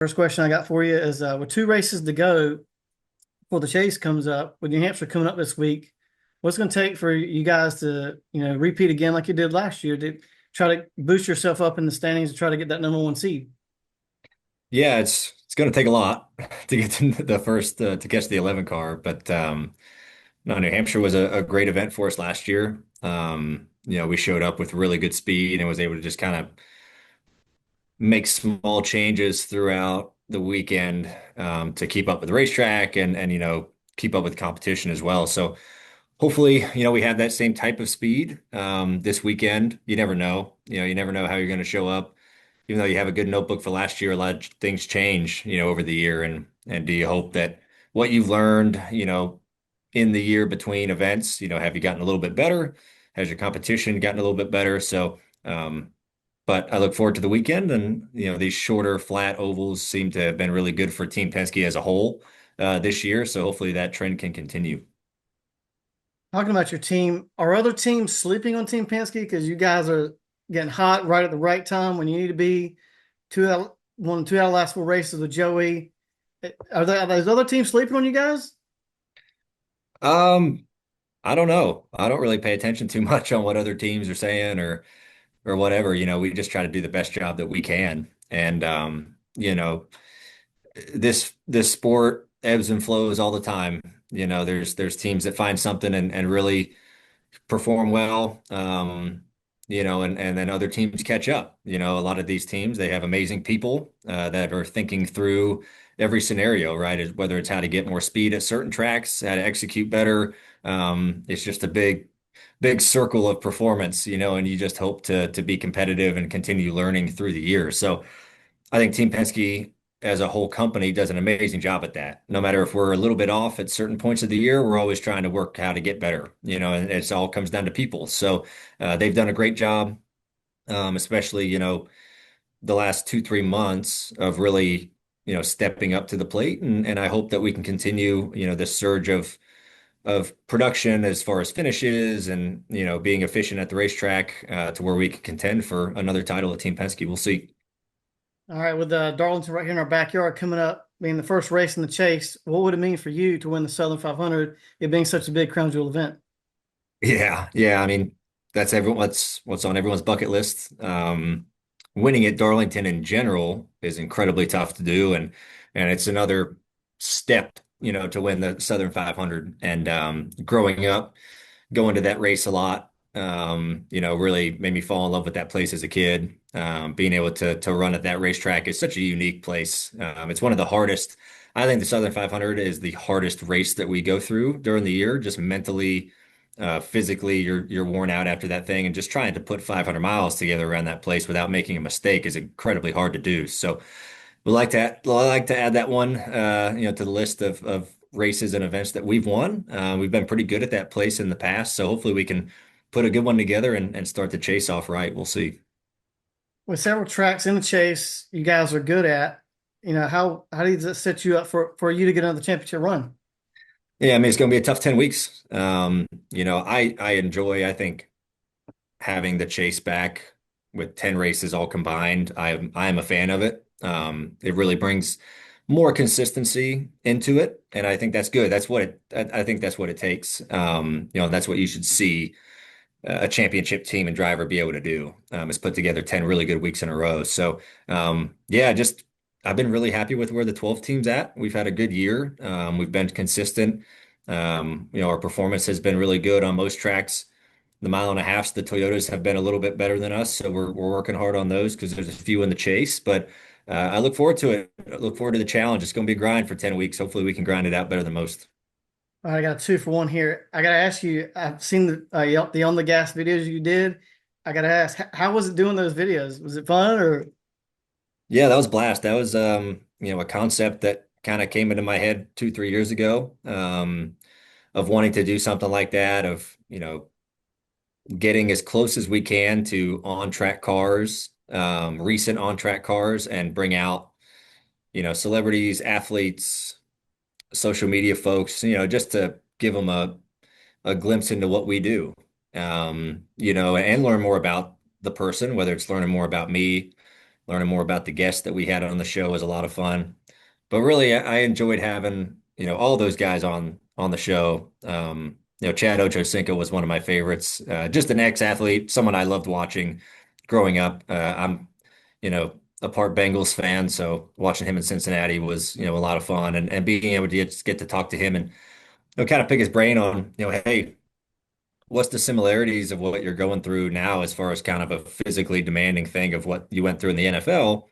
First question I got for you is with two races to go before the chase comes up, with New Hampshire coming up this week, what's it going to take for you guys to, repeat again like you did last year to try to boost yourself up in the standings and try to get that number one seed? Yeah, it's going to take a lot to get to the first to catch the 11 car, but no, New Hampshire was a great event for us last year. We showed up with really good speed and was able to just kind of make small changes throughout the weekend to keep up with the racetrack and keep up with competition as well. So hopefully, we have that same type of speed this weekend. You never know. You never know how you're going to show up. Even though you have a good notebook for last year, a lot of things change, over the year. And do you hope that what you've learned, in the year between events, have you gotten a little bit better? Has your competition gotten a little bit better? So, but I look forward to the weekend, and these shorter, flat ovals seem to have been really good for Team Penske as a whole this year. So hopefully that trend can continue. Talking about your team, are other teams sleeping on Team Penske because you guys are getting hot right at the right time when you need to be won two out of the last four races with Joey? Are those other teams sleeping on you guys? Um, I don't know. I don't really pay attention too much on what other teams are saying or whatever. We just try to do the best job that we can. And this sport ebbs and flows all the time. There's teams that find something and really perform well. And then other teams catch up. A lot of these teams, they have amazing people that are thinking through every scenario, right? Whether it's how to get more speed at certain tracks, how to execute better. It's just a big circle of performance, and you just hope to be competitive and continue learning through the year. So I think Team Penske as a whole company does an amazing job at that. No matter if we're a little bit off at certain points of the year, we're always trying to work how to get better, and it's all comes down to people. So they've done a great job, especially, the last 2, 3 months of really, stepping up to the plate. And I hope that we can continue, this surge of production as far as finishes and, being efficient at the racetrack to where we can contend for another title at Team Penske. We'll see. All right, with Darlington right here in our backyard coming up, being the first race in the chase, what would it mean for you to win the Southern 500, it being such a big crown jewel event? Yeah, yeah. I mean, that's what's on everyone's bucket list. Winning at Darlington in general is incredibly tough to do, and it's another step, to win the Southern 500. And growing up, going to that race a lot, really made me fall in love with that place as a kid. Being able to run at that racetrack is such a unique place. It's one of the hardest. I think the Southern 500 is the hardest race that we go through during the year, just mentally, physically, you're worn out after that thing, and just trying to put 500 miles together around that place without making a mistake is incredibly hard to do. So we like to add that one, to the list of races and events that we've won. We've been pretty good at that place in the past, so hopefully we can put a good one together and start the chase off right. We'll see. With several tracks in the chase you guys are good at, how does it set you up for you to get another championship run? Yeah, I mean it's going to be a tough 10 weeks. I enjoy, I think, having the chase back with 10 races all combined. I'm a fan of it. It really brings more consistency into it, and I think that's good. I think that's what it takes. That's what you should see a championship team and driver be able to do, is put together 10 really good weeks in a row. So, yeah, just I've been really happy with where the 12 team's at. We've had a good year. We've been consistent. Our performance has been really good on most tracks. The mile and a halfs, the Toyotas have been a little bit better than us, so we're working hard on those because there's a few in the chase. But I look forward to it. I look forward to the challenge. It's going to be a grind for 10 weeks. Hopefully, we can grind it out better than most. All right, I got two for one here. I got to ask you, I've seen the on the gas videos you did. I got to ask, how was it doing those videos? Was it fun or? Yeah, that was a blast. That was a concept that kind of came into my head 2, 3 years ago, of wanting to do something like that, of getting as close as we can to on-track cars, recent on-track cars, and bring out, celebrities, athletes, social media folks, just to give them a glimpse into what we do, and learn more about the person, whether it's learning more about me, Learning more about the guests that we had on the show was a lot of fun. But really, I enjoyed having, all those guys on the show. Chad Ochocinco was one of my favorites. Just an ex-athlete, someone I loved watching growing up. I'm, a part Bengals fan, so watching him in Cincinnati was, a lot of fun, and being able to get to talk to him and kind of pick his brain on, hey, what's the similarities of what you're going through now as far as kind of a physically demanding thing of what you went through in the NFL?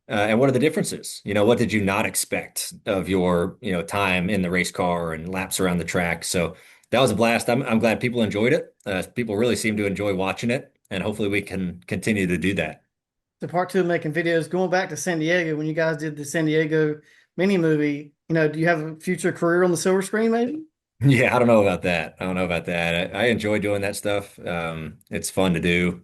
And what are the differences? What did you not expect of your, time in the race car and laps around the track? So that was a blast. I'm glad people enjoyed it. People really seem to enjoy watching it, and hopefully we can continue to do that. So part two of making videos, going back to San Diego, when you guys did the San Diego mini movie, do you have a future career on the silver screen maybe? Yeah, I don't know about that. I don't know about that. I enjoy doing that stuff. It's fun to do.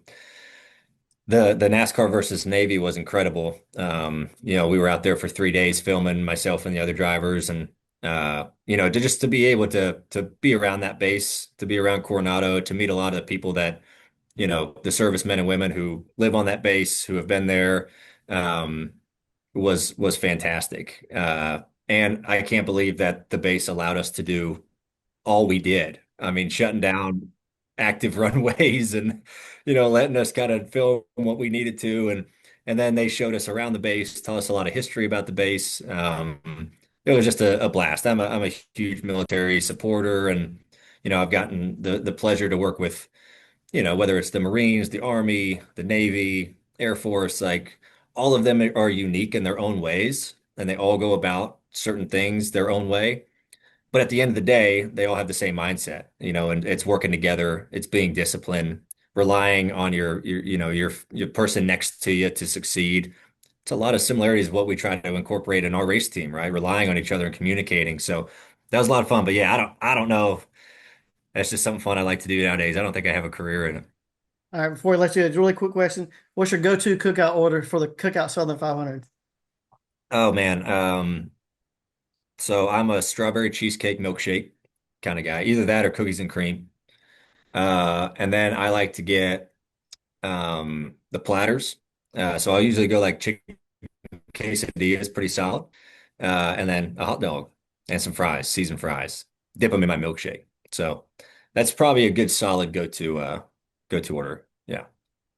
The NASCAR versus Navy was incredible. We were out there for 3 days filming, myself and the other drivers, and to be able to be around that base, to be around Coronado, to meet a lot of the people that, the servicemen and women who live on that base, who have been there, um, was fantastic. And I can't believe that the base allowed us to do all we did. I mean, shutting down active runways and letting us kind of film what we needed to, and then they showed us around the base, tell us a lot of history about the base. It was just a blast. I'm a huge military supporter, and I've gotten the pleasure to work with whether it's the Marines, the Army, the Navy, Air Force, like all of them are unique in their own ways, and they all go about certain things their own way. But at the end of the day, they all have the same mindset, and it's working together, it's being disciplined, relying on your person next to you to succeed. It's a lot of similarities of what we try to incorporate in our race team, right? Relying on each other and communicating. So that was a lot of fun. But yeah, I don't know. That's just something fun I like to do nowadays. I don't think I have a career in it. All right, before I let you, a really quick question. What's your go-to cookout order for the Cookout Southern 500? Oh man. So I'm a strawberry cheesecake milkshake kind of guy. Either that or cookies and cream. And then I like to get the platters. So I'll usually go like chicken quesadillas, pretty solid. And then a hot dog and some fries, seasoned fries. Dip them in my milkshake. So that's probably a good solid go-to order. Yeah.